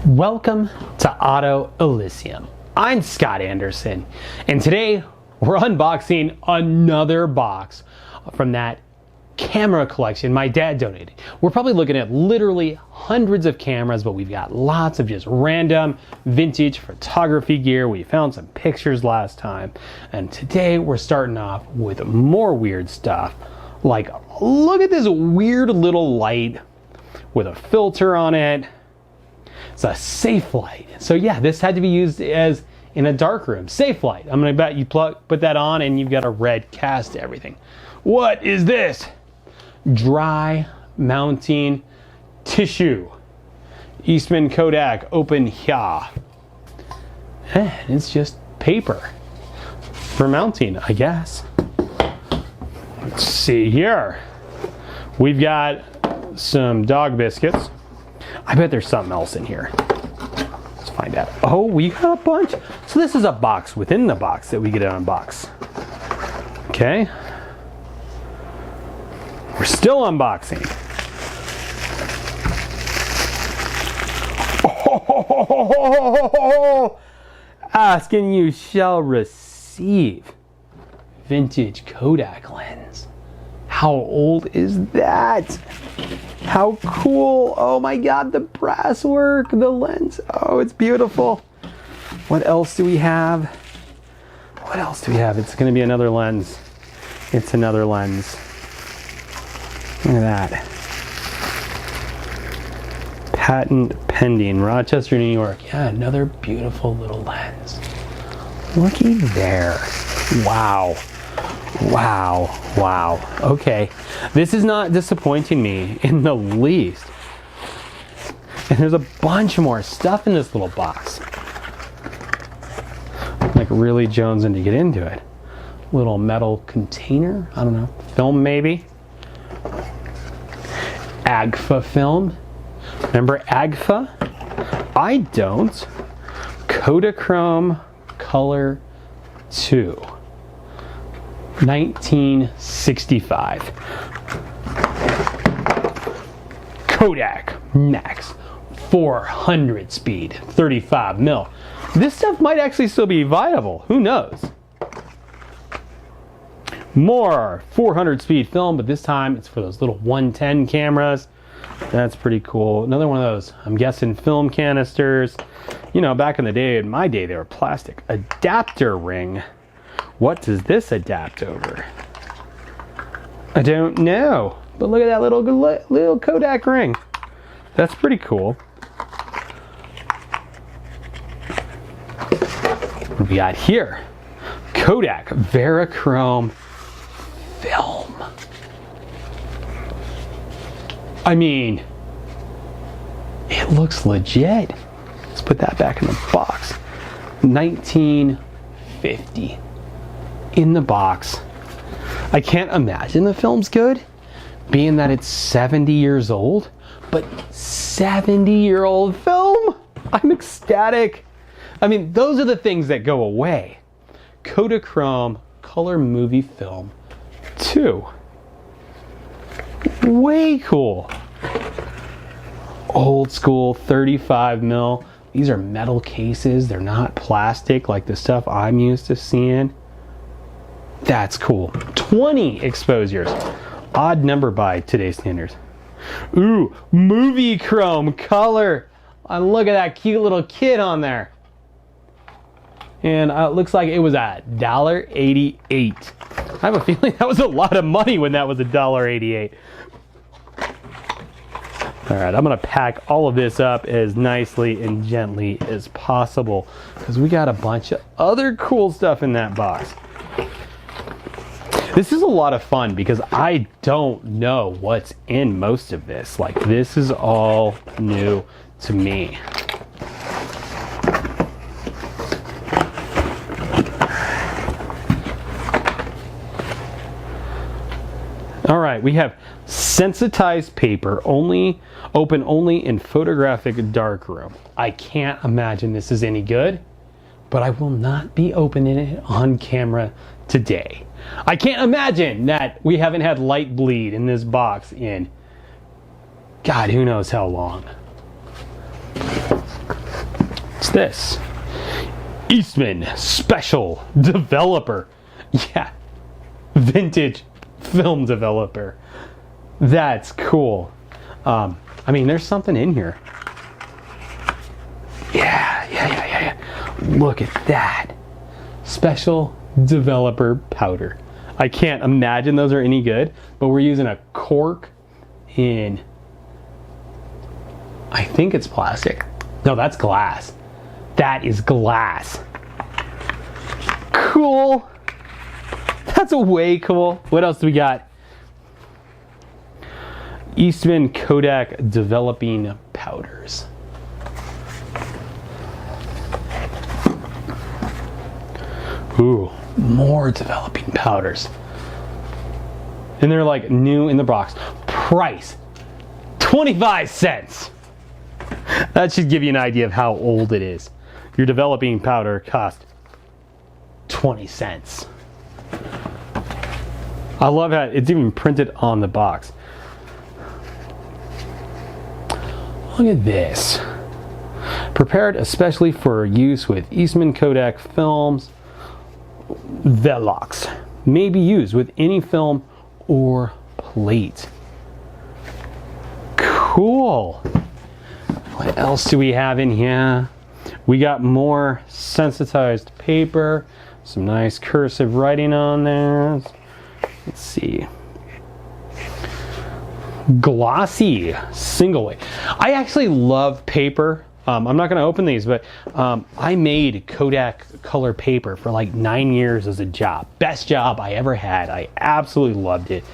Welcome to Auto Elysium. I'm Scott Anderson, and today we're unboxing another box from that camera collection my dad donated. We're probably looking at literally hundreds of cameras, but we've got lots of just random vintage photography gear. We found some pictures last time, and today we're starting off with more weird stuff. Like, look at this weird little light with a filter on it. It's a safe light. So yeah, this had to be used as in a dark room. Safe light. I'm gonna bet you put that on and you've got a red cast to everything. What is this? Dry mounting tissue. Eastman Kodak open here. And it's just paper for mounting, I guess. Let's see here. We've got some dog biscuits. I bet there's something else in here. Let's find out. Oh, we got a bunch. So this is a box within the box that we get to unbox. Okay. We're still unboxing. Oh, ask and you shall receive. Vintage Kodak lens. How old is that? How cool. Oh my God, the brass work, the lens. Oh, it's beautiful. What else do we have? What else do we have? It's gonna be another lens. It's another lens. Look at that. Patent pending, Rochester, New York. Yeah, another beautiful little lens. Looky there. Wow. Wow, wow. Okay, this is not disappointing me in the least. And there's a bunch more stuff in this little box. Like really jonesing to get into it. Little metal container, I don't know, film maybe. Agfa film. Remember Agfa? I don't. Kodachrome Color 2. 1965. Kodak Max 400 speed, 35 mil. This stuff might actually still be viable. Who knows? More 400 speed film, but this time it's for those little 110 cameras. That's pretty cool. Another one of those, I'm guessing, film canisters. You know, back in the day, in my day, they were plastic. Adapter ring. What does this adapt over? I don't know. But look at that little Kodak ring. That's pretty cool. What do we got here? Kodak Verichrome film. I mean, it looks legit. Let's put that back in the box. 1950. In the box. I can't imagine the film's good, being that it's 70 years old, but 70-year-old film? I'm ecstatic. I mean, those are the things that go away. Kodachrome Color Movie Film 2. Way cool. Old school 35 mil. These are metal cases. They're not plastic like the stuff I'm used to seeing. That's cool. 20 exposures. Odd number by today's standards. Ooh, Movie Chrome Color. Look at that cute little kid on there. And it looks like it was at $1.88. I have a feeling that was a lot of money when that was $1.88. All right, I'm gonna pack all of this up as nicely and gently as possible because we got a bunch of other cool stuff in that box. This is a lot of fun because I don't know what's in most of this. Like, this is all new to me. All right, we have sensitized paper, open only in photographic darkroom. I can't imagine this is any good, but I will not be opening it on camera today. I can't imagine that we haven't had light bleed in this box in God, who knows how long. this? Eastman Special Developer. Yeah, vintage film developer. That's cool. I mean, there's something in here. Yeah. Look at that. Special Developer Powder. I can't imagine those are any good, but we're using a cork in, I think it's plastic. No, that's glass. That is glass. Cool. That's way cool. What else do we got? Eastman Kodak Developing Powders. Ooh, more developing powders. And they're like new in the box. Price, 25 cents. That should give you an idea of how old it is. Your developing powder cost 20 cents. I love how it's even printed on the box. Look at this. Prepared especially for use with Eastman Kodak films, Velox. May be used with any film or plate. Cool. What else do we have in here? We got more sensitized paper, some nice cursive writing on there. Let's see. Glossy single way. I actually love paper. I'm not going to open these, but I made Kodak color paper for like 9 years as a job. Best job I ever had. I absolutely loved it.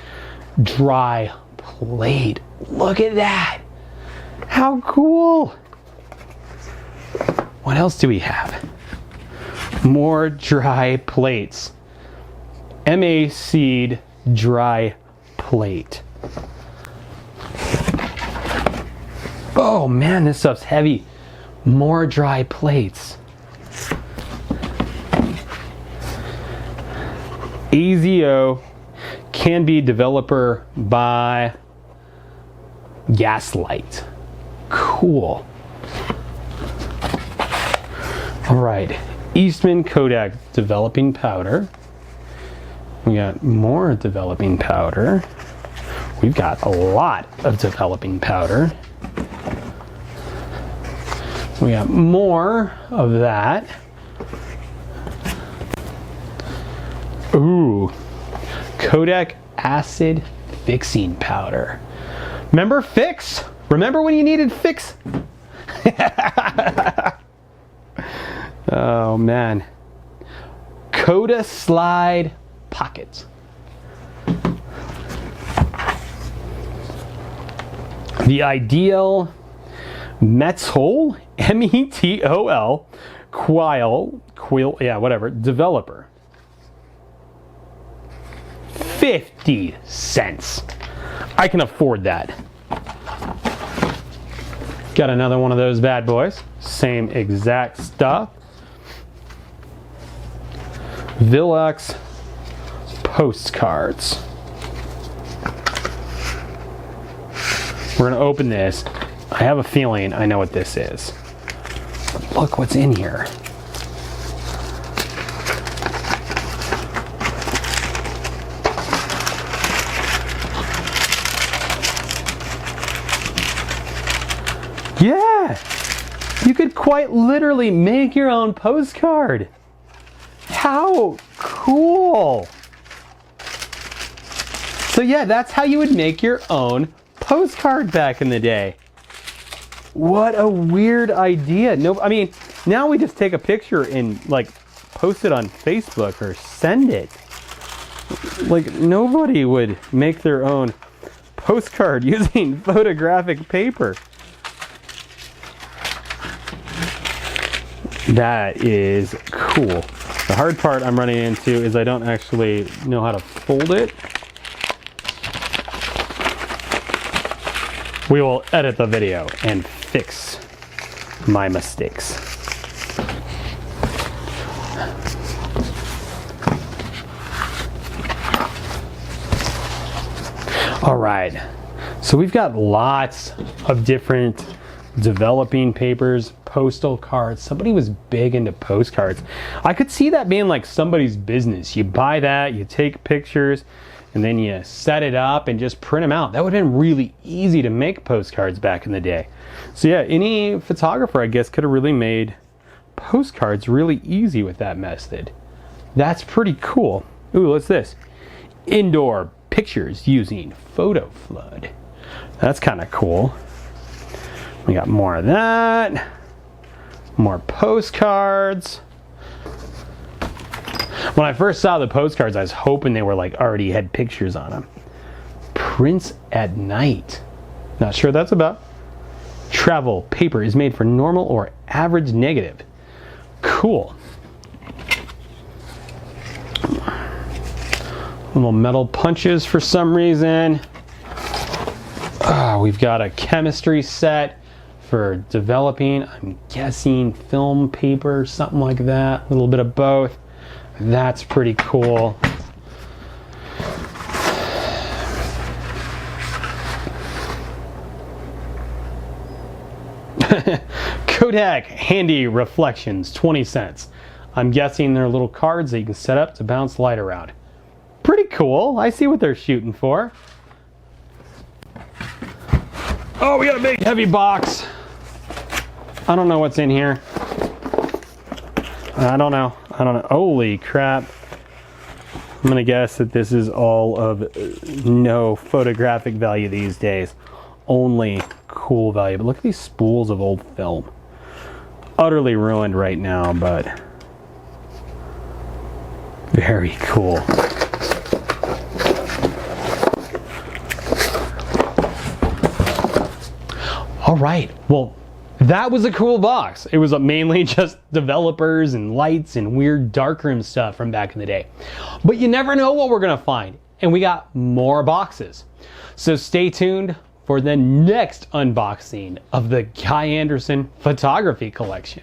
Dry plate. Look at that. How cool. What else do we have? More dry plates. MA Seed dry plate. Oh man, this stuff's heavy. More dry plates. AZO can be developer by Gaslight. Cool. All right, Eastman Kodak developing powder. We got more developing powder. We've got a lot of developing powder. We got more of that. Ooh, Kodak acid fixing powder. Remember Fix? Remember when you needed Fix? Oh man. Koda Slide Pockets. The Ideal Metol, METOL, Quill, yeah, whatever, developer. 50 cents. I can afford that. Got another one of those bad boys. Same exact stuff. Velox postcards. We're gonna open this. I have a feeling I know what this is. But look what's in here. Yeah, you could quite literally make your own postcard. How cool. So yeah, that's how you would make your own postcard back in the day. What a weird idea. No, I mean, now we just take a picture and like post it on Facebook or send it. Like nobody would make their own postcard using photographic paper. That is cool. The hard part I'm running into is I don't actually know how to fold it. We will edit the video and fix my mistakes. All right, so we've got lots of different developing papers, postal cards. Somebody was big into postcards. I could see that being like somebody's business. You buy that, you take pictures, and then you set it up and just print them out. That would have been really easy to make postcards back in the day. So yeah, any photographer, I guess, could have really made postcards really easy with that method. That's pretty cool. Ooh, what's this? Indoor pictures using photo flood. That's kind of cool. We got more of that. More postcards. When I first saw the postcards, I was hoping they were like already had pictures on them. Prints at night. Not sure what that's about. Travel paper is made for normal or average negative. Cool. Little metal punches for some reason. We've got a chemistry set for developing, I'm guessing, film paper, something like that. A little bit of both. That's pretty cool. Kodak Handy Reflections, 20 cents. I'm guessing they're little cards that you can set up to bounce light around. Pretty cool. I see what they're shooting for. Oh, we got a big heavy box. I don't know what's in here. I don't know. Holy crap. I'm gonna guess that this is all of no photographic value these days. Only cool value. But look at these spools of old film. Utterly ruined right now, but very cool. All right, well, that was a cool box. It was mainly just developers and lights and weird darkroom stuff from back in the day. But you never know what we're gonna find. And we got more boxes. So stay tuned for the next unboxing of the Guy Anderson photography collection.